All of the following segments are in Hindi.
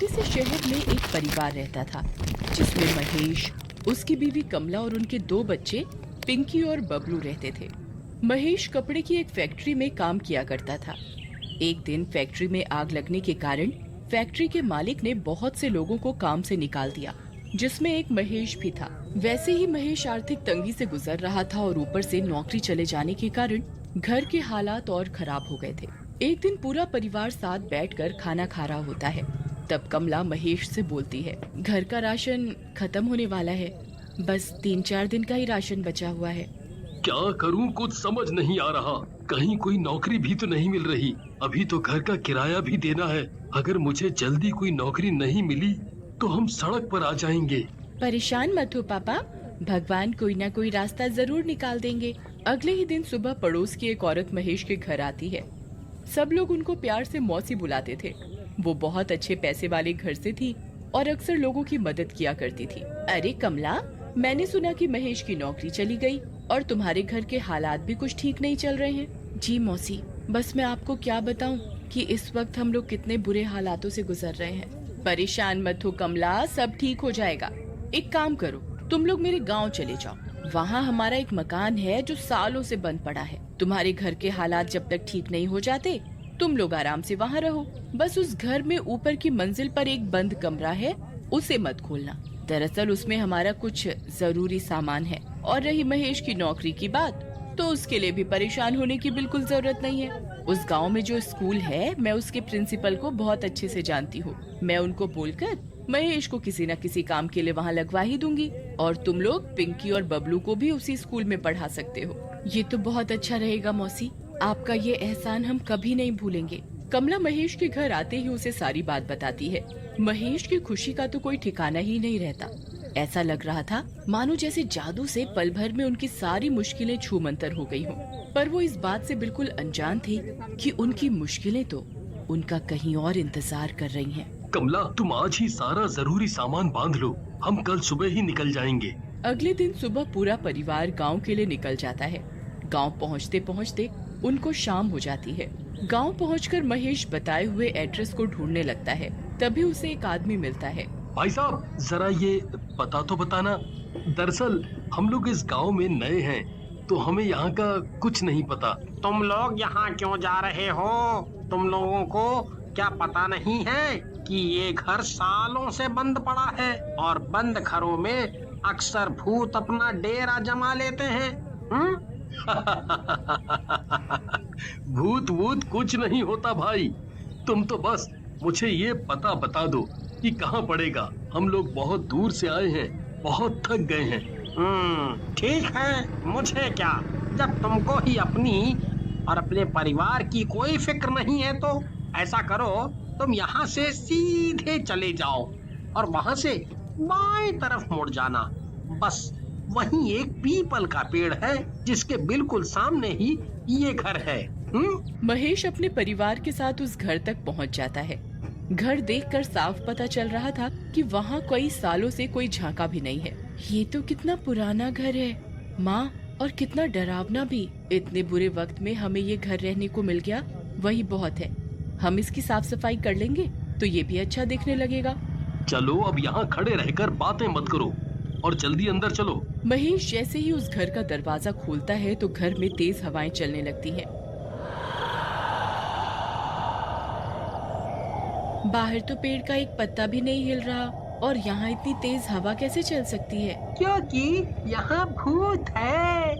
छोटे से शहर में एक परिवार रहता था जिसमें महेश, उसकी बीवी कमला और उनके 2 बच्चे पिंकी और बबलू रहते थे। महेश कपड़े की एक फैक्ट्री में काम किया करता था। एक दिन फैक्ट्री में आग लगने के कारण फैक्ट्री के मालिक ने बहुत से लोगों को काम से निकाल दिया, जिसमें एक महेश भी था। वैसे ही महेश आर्थिक तंगी से गुजर रहा था और ऊपर से नौकरी चले जाने के कारण घर के हालात और खराब हो गए थे। एक दिन पूरा परिवार साथ बैठकर खाना खा रहा होता है। तब कमला महेश से बोलती है, घर का राशन खत्म होने वाला है, बस 3-4 दिन का ही राशन बचा हुआ है। क्या करूं, कुछ समझ नहीं आ रहा। कहीं कोई नौकरी भी तो नहीं मिल रही। अभी तो घर का किराया भी देना है। अगर मुझे जल्दी कोई नौकरी नहीं मिली तो हम सड़क पर आ जाएंगे। परेशान मत हो पापा, भगवान कोई ना कोई रास्ता जरूर निकाल देंगे। अगले ही दिन सुबह पड़ोस की एक औरत महेश के घर आती है। सब लोग उनको प्यार से मौसी बुलाते थे। वो बहुत अच्छे पैसे वाले घर से थी और अक्सर लोगों की मदद किया करती थी। अरे कमला, मैंने सुना कि महेश की नौकरी चली गई और तुम्हारे घर के हालात भी कुछ ठीक नहीं चल रहे हैं। जी मौसी, बस मैं आपको क्या बताऊं कि इस वक्त हम लोग कितने बुरे हालातों से गुजर रहे हैं। परेशान मत हो कमला, सब ठीक हो जाएगा। एक काम करो, तुम लोग मेरे गांव चले जाओ। वहाँ हमारा एक मकान है जो सालों से बंद पड़ा है। तुम्हारे घर के हालात जब तक ठीक नहीं हो जाते तुम लोग आराम से वहाँ रहो। बस उस घर में ऊपर की मंजिल पर एक बंद कमरा है, उसे मत खोलना। दरअसल उसमें हमारा कुछ जरूरी सामान है। और रही महेश की नौकरी की बात, तो उसके लिए भी परेशान होने की बिल्कुल जरूरत नहीं है। उस गांव में जो स्कूल है, मैं उसके प्रिंसिपल को बहुत अच्छे से जानती हूँ। मैं उनको बोलकर महेश को किसी न किसी काम के लिए वहाँ लगवा ही दूंगी। और तुम लोग पिंकी और बबलू को भी उसी स्कूल में पढ़ा सकते हो। ये तो बहुत अच्छा रहेगा मौसी, आपका ये एहसान हम कभी नहीं भूलेंगे। कमला महेश के घर आते ही उसे सारी बात बताती है। महेश की खुशी का तो कोई ठिकाना ही नहीं रहता। ऐसा लग रहा था मानो जैसे जादू से पल भर में उनकी सारी मुश्किलें छूमंतर हो गई हों। पर वो इस बात से बिल्कुल अनजान थे कि उनकी मुश्किलें तो उनका कहीं और इंतजार कर रही हैं। कमला, तुम आज ही सारा जरूरी सामान बांध लो, हम कल सुबह ही निकल जाएंगे। अगले दिन सुबह पूरा परिवार गांव के लिए निकल जाता है। गांव पहुंचते पहुंचते उनको शाम हो जाती है। गांव पहुंचकर महेश बताए हुए एड्रेस को ढूंढने लगता है। तभी उसे एक आदमी मिलता है। भाई साहब, जरा ये पता तो बताना। दरअसल हम लोग इस गांव में नए हैं तो हमें यहाँ का कुछ नहीं पता। तुम लोग यहाँ क्यों जा रहे हो? तुम लोगों को क्या पता नहीं है कि ये घर सालों से बंद पड़ा है और बंद घरों में अक्सर भूत अपना डेरा जमा लेते हैं। भूत वूत कुछ नहीं होता भाई, तुम तो बस मुझे ये पता बता दो कि कहाँ पड़ेगा। हम लोग बहुत दूर से आए हैं, बहुत थक गए हैं। ठीक है, मुझे क्या, जब तुमको ही अपनी और अपने परिवार की कोई फिक्र नहीं है तो ऐसा करो, तुम यहाँ से सीधे चले जाओ और वहाँ से बाएं तरफ मुड़ जाना। बस वहीं एक पीपल का पेड़ है जिसके बिल्कुल सामने ही ये घर है। महेश अपने परिवार के साथ उस घर तक पहुँच जाता है। घर देखकर साफ पता चल रहा था कि वहाँ कई सालों से कोई झांका भी नहीं है। ये तो कितना पुराना घर है माँ, और कितना डरावना भी। इतने बुरे वक्त में हमें ये घर रहने को मिल गया, वही बहुत है। हम इसकी साफ सफाई कर लेंगे तो ये भी अच्छा दिखने लगेगा। चलो अब यहाँ खड़े रहकर बातें मत करो और जल्दी अंदर चलो। महेश जैसे ही उस घर का दरवाजा खोलता है तो घर में तेज हवाएं चलने लगती हैं। बाहर तो पेड़ का एक पत्ता भी नहीं हिल रहा और यहाँ इतनी तेज हवा कैसे चल सकती है? क्योंकि यहाँ भूत है।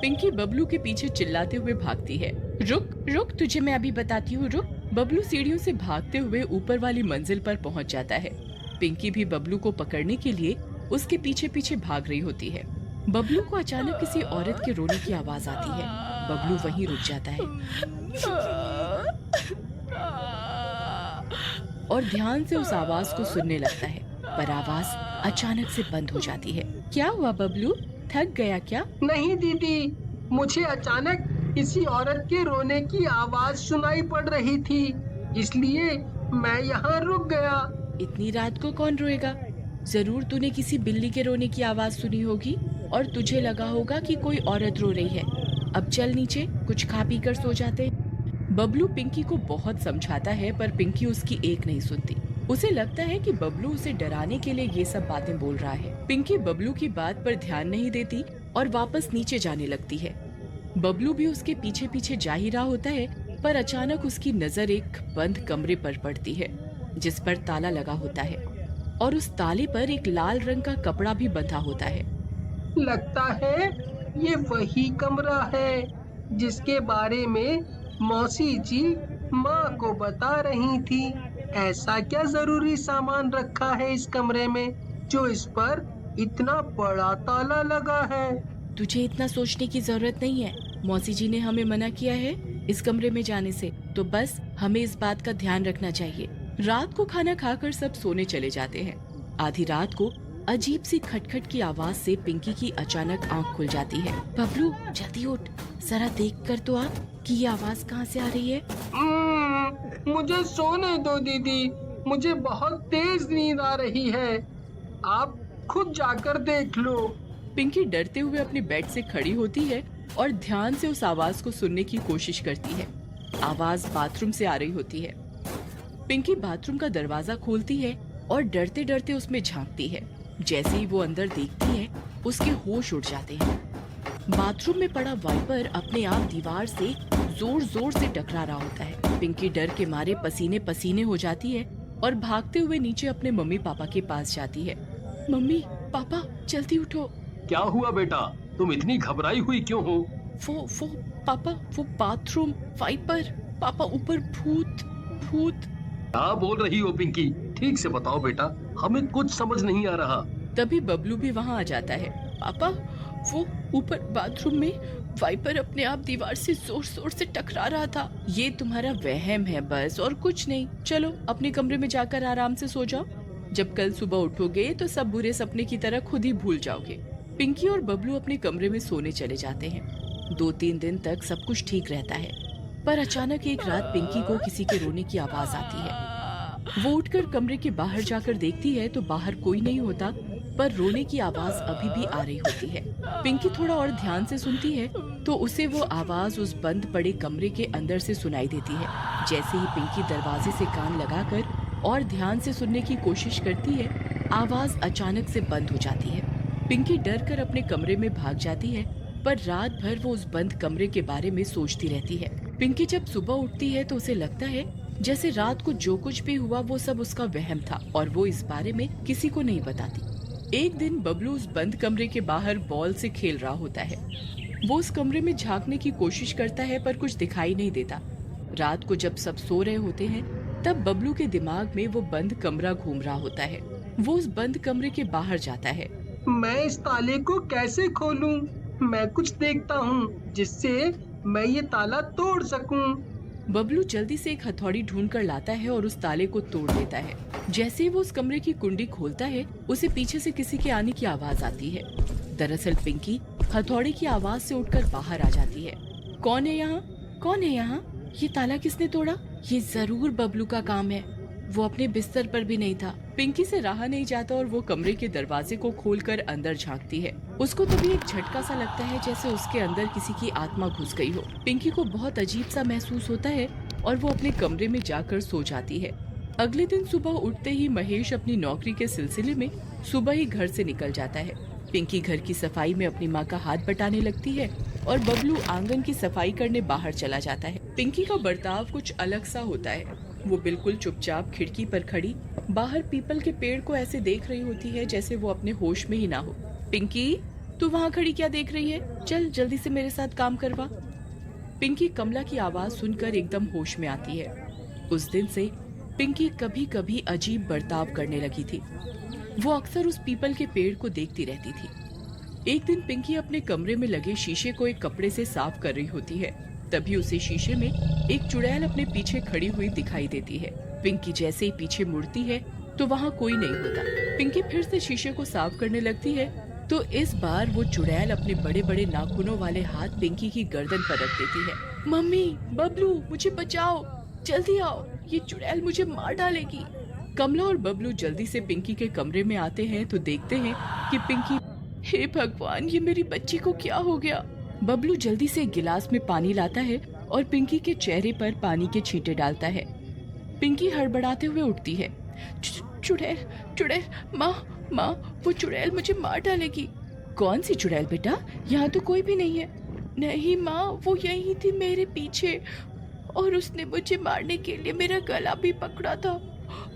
पिंकी बबलू के पीछे चिल्लाते हुए भागती है। रुक रुक, तुझे मैं अभी बताती हूँ, रुक। बबलू सीढ़ियों से भागते हुए ऊपर वाली मंजिल पर पहुँच जाता है। पिंकी भी बबलू को पकड़ने के लिए उसके पीछे पीछे भाग रही होती है। बबलू को अचानक किसी औरत के रोने की आवाज आती है। बबलू वहीं रुक जाता है और ध्यान से उस आवाज को सुनने लगता है, पर आवाज अचानक से बंद हो जाती है। क्या हुआ बबलू, थक गया क्या? नहीं दीदी, मुझे अचानक किसी औरत के रोने की आवाज सुनाई पड़ रही थी, इसलिए मैं यहाँ रुक गया। इतनी रात को कौन रोएगा? जरूर तूने किसी बिल्ली के रोने की आवाज सुनी होगी और तुझे लगा होगा कि कोई औरत रो रही है। अब चल नीचे, कुछ खा पी कर सो जाते। बबलू पिंकी को बहुत समझाता है पर पिंकी उसकी एक नहीं सुनती। उसे लगता है कि बबलू उसे डराने के लिए ये सब बातें बोल रहा है। पिंकी बबलू की बात पर ध्यान नहीं देती और वापस नीचे जाने लगती है। बबलू भी उसके पीछे पीछे जा ही रहा होता है पर अचानक उसकी नजर एक बंद कमरे पर पड़ती है जिस पर ताला लगा होता है और उस ताले पर एक लाल रंग का कपड़ा भी बंधा होता है। लगता है ये वही कमरा है जिसके बारे में मौसी जी माँ को बता रही थी। ऐसा क्या जरूरी सामान रखा है इस कमरे में जो इस पर इतना बड़ा ताला लगा है? तुझे इतना सोचने की जरूरत नहीं है। मौसी जी ने हमें मना किया है इस कमरे में जाने से, तो बस हमें इस बात का ध्यान रखना चाहिए। रात को खाना खाकर सब सोने चले जाते हैं। आधी रात को अजीब सी खटखट की आवाज से पिंकी की अचानक आंख खुल जाती है। बबलू जल्दी उठ, जरा देख कर तो आ कि ये आवाज कहाँ से आ रही है। मुझे सोने दो दीदी, मुझे बहुत तेज नींद आ रही है। आप खुद जाकर देख लो। पिंकी डरते हुए अपने बेड से खड़ी होती है और ध्यान से उस आवाज को सुनने की कोशिश करती है। आवाज बाथरूम से आ रही होती है। पिंकी बाथरूम का दरवाजा खोलती है और डरते डरते उसमें झांकती है। जैसे ही वो अंदर देखती है उसके होश उड़ जाते हैं। बाथरूम में पड़ा वाइपर अपने आप दीवार से जोर जोर से टकरा रहा होता है। पिंकी डर के मारे पसीने पसीने हो जाती है और भागते हुए नीचे अपने मम्मी पापा के पास जाती है। मम्मी पापा जल्दी उठो। क्या हुआ बेटा, तुम इतनी घबराई हुई क्यों हो? वो पापा, वो बाथरूम वाइपर। पापा ऊपर भूत भूत। क्या बोल रही हो पिंकी? ठीक से बताओ बेटा, हमें कुछ समझ नहीं आ रहा। तभी बबलू भी वहाँ आ जाता है। पापा वो ऊपर बाथरूम में वाइपर अपने आप दीवार से जोर जोर से टकरा रहा था। ये तुम्हारा वहम है बस, और कुछ नहीं। चलो अपने कमरे में जाकर आराम से सो जाओ। जब कल सुबह उठोगे तो सब बुरे सपने की तरह खुद ही भूल जाओगे। पिंकी और बबलू अपने कमरे में सोने चले जाते हैं। 2-3 दिन तक सब कुछ ठीक रहता है पर अचानक एक रात पिंकी को किसी के रोने की आवाज आती है। वो उठकर कमरे के बाहर जाकर देखती है तो बाहर कोई नहीं होता पर रोने की आवाज अभी भी आ रही होती है। पिंकी थोड़ा और ध्यान से सुनती है तो उसे वो आवाज उस बंद पड़े कमरे के अंदर से सुनाई देती है। जैसे ही पिंकी दरवाजे से कान लगाकर और ध्यान से सुनने की कोशिश करती है, आवाज अचानक से बंद हो जाती है। पिंकी डर कर अपने कमरे में भाग जाती है पर रात भर वो उस बंद कमरे के बारे में सोचती रहती है। पिंकी जब सुबह उठती है तो उसे लगता है जैसे रात को जो कुछ भी हुआ वो सब उसका वहम था और वो इस बारे में किसी को नहीं बताती। एक दिन बबलू उस बंद कमरे के बाहर बॉल से खेल रहा होता है। वो उस कमरे में झांकने की कोशिश करता है पर कुछ दिखाई नहीं देता। रात को जब सब सो रहे होते हैं तब बबलू के दिमाग में वो बंद कमरा घूम रहा होता है। वो उस बंद कमरे के बाहर जाता है। मैं इस ताले को कैसे खोलूं? मैं कुछ देखता हूँ जिससे मैं ये ताला तोड़ सकूं। बबलू जल्दी से एक हथौड़ी ढूंढ कर लाता है और उस ताले को तोड़ देता है। जैसे ही वो उस कमरे की कुंडी खोलता है उसे पीछे से किसी के आने की आवाज आती है। दरअसल पिंकी हथौड़ी की आवाज से उठकर बाहर आ जाती है। कौन है यहाँ? कौन है यहाँ? ये ताला किसने तोड़ा? ये जरूर बबलू का काम है। वो अपने बिस्तर पर भी नहीं था। पिंकी से रहा नहीं जाता और वो कमरे के दरवाजे को खोलकर अंदर झांकती है। उसको तभी एक झटका सा लगता है जैसे उसके अंदर किसी की आत्मा घुस गई हो। पिंकी को बहुत अजीब सा महसूस होता है और वो अपने कमरे में जाकर सो जाती है। अगले दिन सुबह उठते ही महेश अपनी नौकरी के सिलसिले में सुबह ही घर से निकल जाता है। पिंकी घर की सफाई में अपनी माँ का हाथ बटाने लगती है और बबलू आंगन की सफाई करने बाहर चला जाता है। पिंकी का बर्ताव कुछ अलग सा होता है। वो बिल्कुल चुपचाप खिड़की पर खड़ी बाहर पीपल के पेड़ को ऐसे देख रही होती है जैसे वो अपने होश में ही ना हो। पिंकी, तू वहाँ खड़ी क्या देख रही है? चल जल्दी से मेरे साथ काम करवा। पिंकी कमला की आवाज सुनकर एकदम होश में आती है। उस दिन से पिंकी कभी कभी अजीब बर्ताव करने लगी थी। वो अक्सर उस पीपल के पेड़ को देखती रहती थी। एक दिन पिंकी अपने कमरे में लगे शीशे को एक कपड़े से साफ कर रही होती है। तभी उसे शीशे में एक चुड़ैल अपने पीछे खड़ी हुई दिखाई देती है। पिंकी जैसे ही पीछे मुड़ती है तो वहाँ कोई नहीं होता। पिंकी फिर से शीशे को साफ करने लगती है तो इस बार वो चुड़ैल अपने बड़े बड़े नाखूनों वाले हाथ पिंकी की गर्दन पर रख देती है। मम्मी, बबलू, मुझे बचाओ, जल्दी आओ, ये चुड़ैल मुझे मार डालेगी। कमला और बबलू जल्दी से पिंकी के कमरे में आते हैं तो देखते हैं कि पिंकी, हे भगवान, ये मेरी बच्ची को क्या हो गया। बबलू जल्दी से एक गिलास में पानी लाता है और पिंकी के चेहरे पर पानी के छींटे डालता है। पिंकी हड़बड़ाते हुए उठती है। चुड़ैल, चुड़ैल, माँ, माँ, वो चुड़ैल मुझे मार डालेगी। कौन सी चुड़ैल बेटा? यहाँ तो कोई भी नहीं है। नहीं माँ, वो यही थी मेरे पीछे और उसने मुझे मारने के लिए मेरा गला भी पकड़ा था।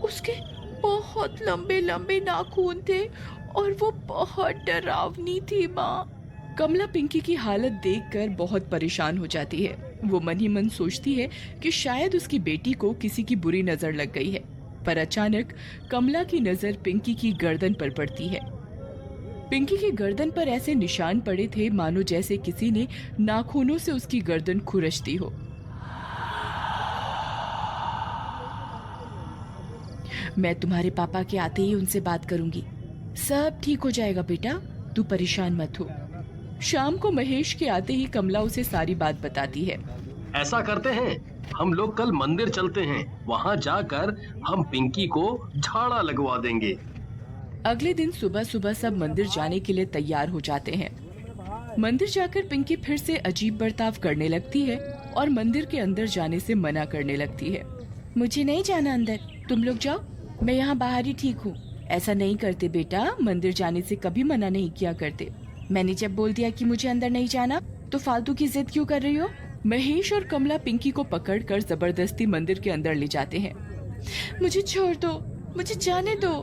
उसके बहुत लंबे लंबे नाखून थे और वो बहुत डरावनी थी माँ। कमला पिंकी की हालत देखकर बहुत परेशान हो जाती है। वो मन ही मन सोचती है कि शायद उसकी बेटी को किसी की बुरी नजर लग गई है, पर अचानक कमला की नजर पिंकी की गर्दन पर पड़ती है। पिंकी की गर्दन पर ऐसे निशान पड़े थे मानो जैसे किसी ने नाखूनों से उसकी गर्दन खुरच दी हो। मैं तुम्हारे पापा के आते ही उनसे बात करूंगी। सब ठीक हो जाएगा बेटा, तू परेशान मत हो। शाम को महेश के आते ही कमला उसे सारी बात बताती है। ऐसा करते हैं, हम लोग कल मंदिर चलते हैं। वहाँ जाकर हम पिंकी को झाड़ा लगवा देंगे। अगले दिन सुबह सुबह सब मंदिर जाने के लिए तैयार हो जाते हैं। मंदिर जाकर पिंकी फिर से अजीब बर्ताव करने लगती है और मंदिर के अंदर जाने से मना करने लगती है। मुझे नहीं जाना अंदर, तुम लोग जाओ, मैं यहाँ बाहर ही ठीक हूँ। ऐसा नहीं करते बेटा, मंदिर जाने से कभी मना नहीं किया करते। मैंने जब बोल दिया कि मुझे अंदर नहीं जाना तो फालतू की जिद क्यों कर रही हो? महेश और कमला पिंकी को पकड़कर जबरदस्ती मंदिर के अंदर ले जाते हैं। मुझे छोड़ दो, मुझे जाने दो।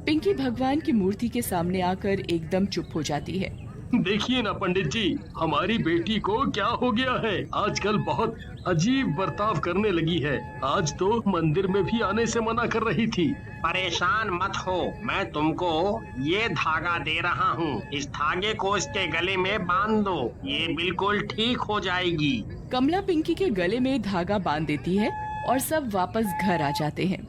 पिंकी भगवान की मूर्ति के सामने आकर एकदम चुप हो जाती है। देखिए ना पंडित जी, हमारी बेटी को क्या हो गया है? आजकल बहुत अजीब बर्ताव करने लगी है। आज तो मंदिर में भी आने से मना कर रही थी। परेशान मत हो, मैं तुमको ये धागा दे रहा हूँ। इस धागे को इसके गले में बांध दो, ये बिल्कुल ठीक हो जाएगी। कमला पिंकी के गले में धागा बांध देती है और सब वापस घर आ जाते हैं।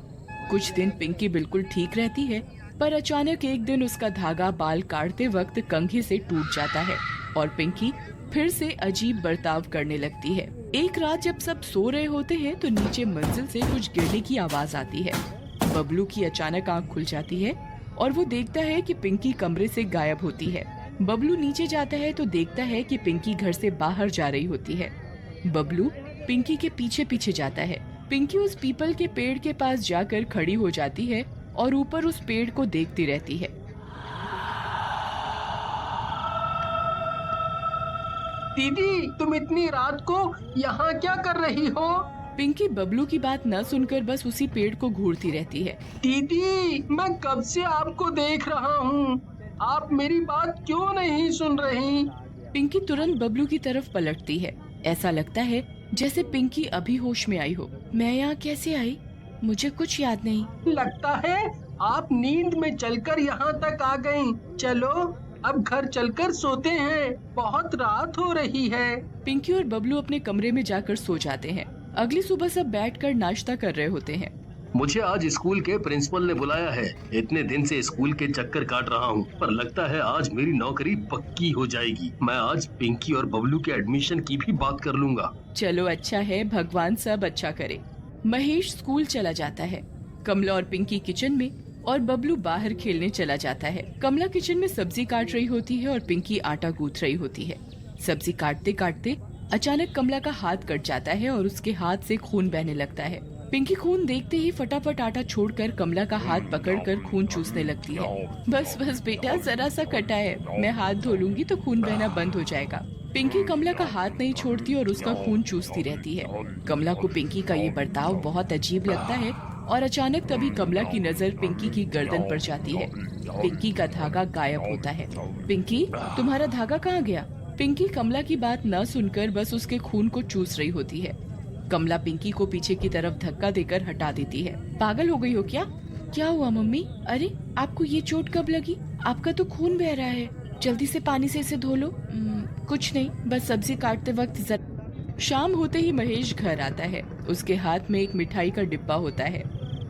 कुछ दिन पिंकी बिल्कुल ठीक रहती है, पर अचानक एक दिन उसका धागा बाल काटते वक्त कंघी से टूट जाता है और पिंकी फिर से अजीब बर्ताव करने लगती है। एक रात जब सब सो रहे होते हैं तो नीचे मंजिल से कुछ गिरने की आवाज आती है। बबलू की अचानक आंख खुल जाती है और वो देखता है कि पिंकी कमरे से गायब होती है। बबलू नीचे जाता है तो देखता है कि पिंकी घर से बाहर जा रही होती है। बबलू पिंकी के पीछे पीछे जाता है। पिंकी उस पीपल के पेड़ के पास जाकर खड़ी हो जाती है और ऊपर उस पेड़ को देखती रहती है। दीदी, तुम इतनी रात को यहाँ क्या कर रही हो? पिंकी बबलू की बात न सुनकर बस उसी पेड़ को घूरती रहती है। दीदी, मैं कब से आपको देख रहा हूँ, आप मेरी बात क्यों नहीं सुन रही? पिंकी तुरंत बबलू की तरफ पलटती है। ऐसा लगता है जैसे पिंकी अभी होश में आई हो। मैं यहाँ कैसे आई? मुझे कुछ याद नहीं। लगता है आप नींद में चलकर यहाँ तक आ गईं। चलो अब घर चलकर सोते हैं, बहुत रात हो रही है। पिंकी और बबलू अपने कमरे में जाकर सो जाते हैं। अगली सुबह सब बैठकर नाश्ता कर रहे होते हैं। मुझे आज स्कूल के प्रिंसिपल ने बुलाया है। इतने दिन से स्कूल के चक्कर काट रहा हूँ, पर लगता है आज मेरी नौकरी पक्की हो जाएगी। मैं आज पिंकी और बबलू के एडमिशन की भी बात कर लूँगा। चलो अच्छा है, भगवान सब अच्छा करे। महेश स्कूल चला जाता है। कमला और पिंकी किचन में और बबलू बाहर खेलने चला जाता है। कमला किचन में सब्जी काट रही होती है और पिंकी आटा गूंथ रही होती है। सब्जी काटते काटते अचानक कमला का हाथ कट जाता है और उसके हाथ से खून बहने लगता है। पिंकी खून देखते ही फटाफट आटा छोड़कर कमला का हाथ पकड़कर खून चूसने लगती है। बस बस बेटा, जरा सा कटा है, मैं हाथ धो लूंगी तो खून बहना बंद हो जाएगा। पिंकी कमला का हाथ नहीं छोड़ती और उसका खून चूसती रहती है। कमला को पिंकी का ये बर्ताव बहुत अजीब लगता है और अचानक तभी कमला की नजर पिंकी की गर्दन पर जाती है। पिंकी का धागा गायब होता है। पिंकी, तुम्हारा धागा कहाँ गया? पिंकी कमला की बात न सुनकर बस उसके खून को चूस रही होती है। कमला पिंकी को पीछे की तरफ धक्का देकर हटा देती है। पागल हो गई हो क्या? क्या हुआ मम्मी? अरे आपको ये चोट कब लगी? आपका तो खून बह रहा है, जल्दी से पानी से इसे धो लो। कुछ नहीं, बस सब्जी काटते वक्त शाम होते ही महेश घर आता है। उसके हाथ में एक मिठाई का डिब्बा होता है।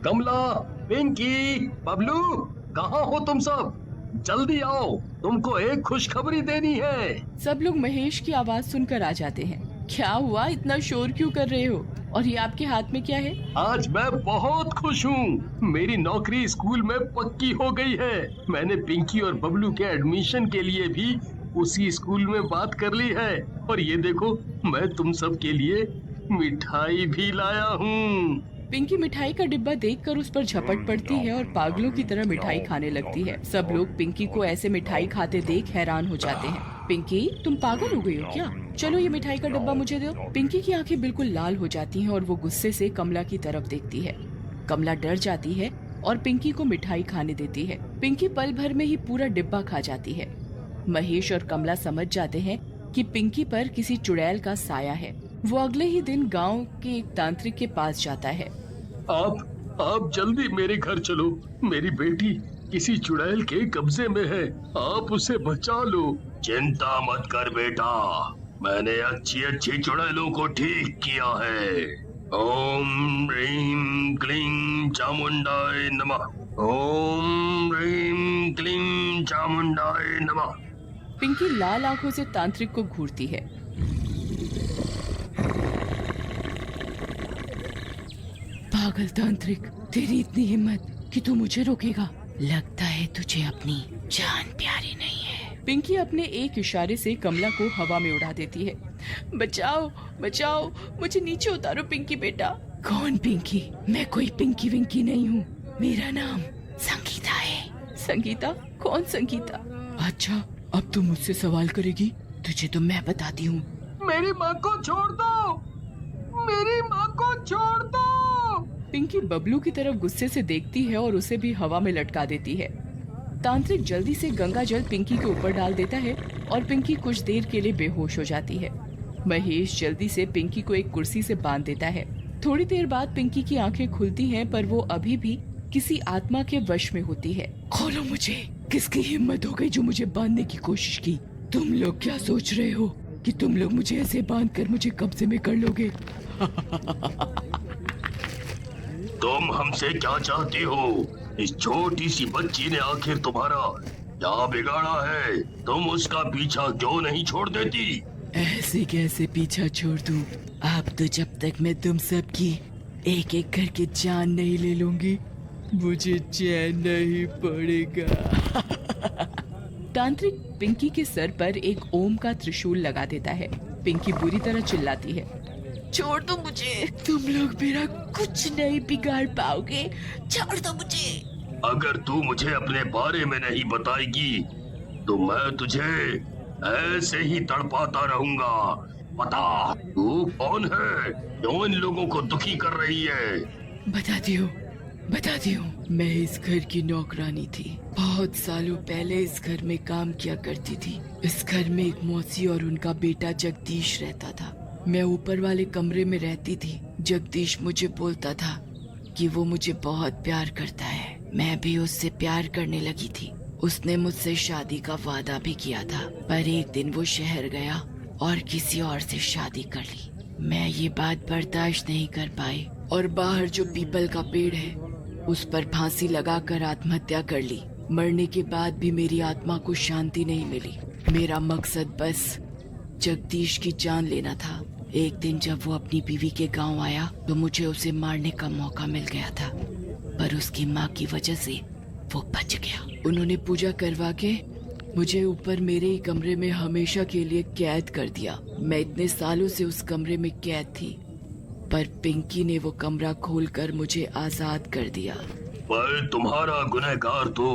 कमला, पिंकी, बबलू, कहाँ हो तुम सब? जल्दी आओ, तुमको एक खुशखबरी देनी है। सब लोग महेश की आवाज सुनकर आ जाते हैं। क्या हुआ, इतना शोर क्यों कर रहे हो? और ये आपके हाथ में क्या है? आज मैं बहुत खुश हूँ। मेरी नौकरी स्कूल में पक्की हो गई है। मैंने पिंकी और बबलू के एडमिशन के लिए भी उसी स्कूल में बात कर ली है। और ये देखो, मैं तुम सब के लिए मिठाई भी लाया हूँ। पिंकी मिठाई का डिब्बा देखकर उस पर झपट पड़ती है और पागलों की तरह मिठाई खाने लगती है। सब लोग पिंकी को ऐसे मिठाई खाते देख हैरान हो जाते हैं। पिंकी, तुम पागल हो गई हो क्या? चलो ये मिठाई का डिब्बा मुझे दो। पिंकी की आंखें बिल्कुल लाल हो जाती हैं और वो गुस्से से कमला की तरफ देखती है। कमला डर जाती है और पिंकी को मिठाई खाने देती है। पिंकी पल भर में ही पूरा डिब्बा खा जाती है। महेश और कमला समझ जाते हैं कि पिंकी पर किसी चुड़ैल का साया है। वो अगले ही दिन गांव के एक तांत्रिक के पास जाता है। आप जल्दी मेरे घर चलो। मेरी बेटी किसी चुड़ैल के कब्जे में है, आप उसे बचा लो। चिंता मत कर बेटा, मैंने अच्छी चुड़ैलों को ठीक किया है। ओम ह्रीं क्लीं चामुंडाय नमः। ओम ह्रीं क्लीं चामुंडाय नमः। पिंकी लाल आंखों से तांत्रिक को घूरती है। पागल तांत्रिक, तेरी इतनी हिम्मत कि तू मुझे रोकेगा? लगता है तुझे अपनी जान प्यारी नहीं है। पिंकी अपने एक इशारे से कमला को हवा में उड़ा देती है। बचाओ बचाओ, मुझे नीचे उतारो पिंकी बेटा। कौन पिंकी? मैं कोई पिंकी विंकी नहीं हूँ। मेरा नाम संगीता है। संगीता? कौन संगीता? अच्छा, अब तू मुझसे सवाल करेगी? तुझे तो मैं बताती हूँ। मेरी माँ को छोड़ दो, मेरी माँ को छोड़ दो। पिंकी बबलू की तरफ गुस्से से देखती है और उसे भी हवा में लटका देती है। तांत्रिक जल्दी से गंगा जल पिंकी के ऊपर डाल देता है और पिंकी कुछ देर के लिए बेहोश हो जाती है। महेश जल्दी से पिंकी को एक कुर्सी से बांध देता है। थोड़ी देर बाद पिंकी की आंखें खुलती हैं, पर वो अभी भी किसी आत्मा के वश में होती है। खोलो मुझे। किसकी हिम्मत हो गई जो मुझे बांधने की कोशिश की? तुम लोग क्या सोच रहे हो कि तुम लोग मुझे ऐसे बांध कर मुझे कब्जे में कर लोगे? तुम हमसे क्या चाहती हो? इस छोटी सी बच्ची ने आखिर तुम्हारा क्या बिगाड़ा है? तुम उसका पीछा क्यों नहीं छोड़ देती? ऐसे कैसे पीछा छोड़ दूं? अब तो जब तक मैं तुम सबकी एक एक करके जान नहीं ले लूंगी, मुझे चैन नहीं पड़ेगा। तांत्रिक पिंकी के सर पर एक ओम का त्रिशूल लगा देता है। पिंकी बुरी तरह चिल्लाती है। छोड़ दो मुझे, तुम लोग मेरा कुछ नहीं बिगाड़ पाओगे। छोड़ दो मुझे। अगर तू मुझे अपने बारे में नहीं बताएगी तो मैं तुझे ऐसे ही तड़पाता रहूंगा। बता, तू कौन है? क्यों इन लोगों को दुखी कर रही है? बताती हूँ। मैं इस घर की नौकरानी थी। बहुत सालों पहले इस घर में काम किया करती थी। इस घर में एक मौसी और उनका बेटा जगदीश रहता था। मैं ऊपर वाले कमरे में रहती थी। जगदीश मुझे बोलता था कि वो मुझे बहुत प्यार करता है। मैं भी उससे प्यार करने लगी थी। उसने मुझसे शादी का वादा भी किया था, पर एक दिन वो शहर गया और किसी और से शादी कर ली। मैं ये बात बर्दाश्त नहीं कर पाई और बाहर जो पीपल का पेड़ है उस पर फांसी लगाकर आत्महत्या कर ली। मरने के बाद भी मेरी आत्मा को शांति नहीं मिली। मेरा मकसद बस जगदीश की जान लेना था। एक दिन जब वो अपनी बीवी के गांव आया तो मुझे उसे मारने का मौका मिल गया था, पर उसकी माँ की वजह से वो बच गया। उन्होंने पूजा करवा के मुझे ऊपर मेरे ही कमरे में हमेशा के लिए कैद कर दिया। मैं इतने सालों से उस कमरे में कैद थी, पर पिंकी ने वो कमरा खोलकर मुझे आजाद कर दिया। पर तुम्हारा गुनहगार तो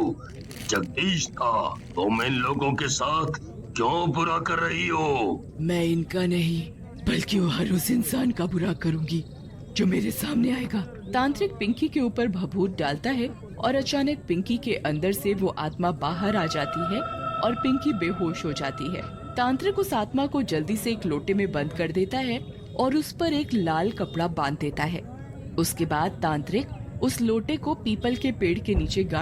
जगदीश था। तुम इन लोगों के साथ क्यों बुरा कर रही हो? मैं इनका नहीं बल्कि वो हर उस इंसान का बुरा करूंगी जो मेरे सामने आएगा। तांत्रिक पिंकी के ऊपर भभूत डालता है और अचानक पिंकी के अंदर से वो आत्मा बाहर आ जाती है और पिंकी बेहोश हो जाती है। तांत्रिक उस आत्मा को जल्दी से एक लोटे में बंद कर देता है और उस पर एक लाल कपड़ा बांध देता है। उसके बाद तांत्रिक उस लोटे को पीपल के पेड़ के नीचे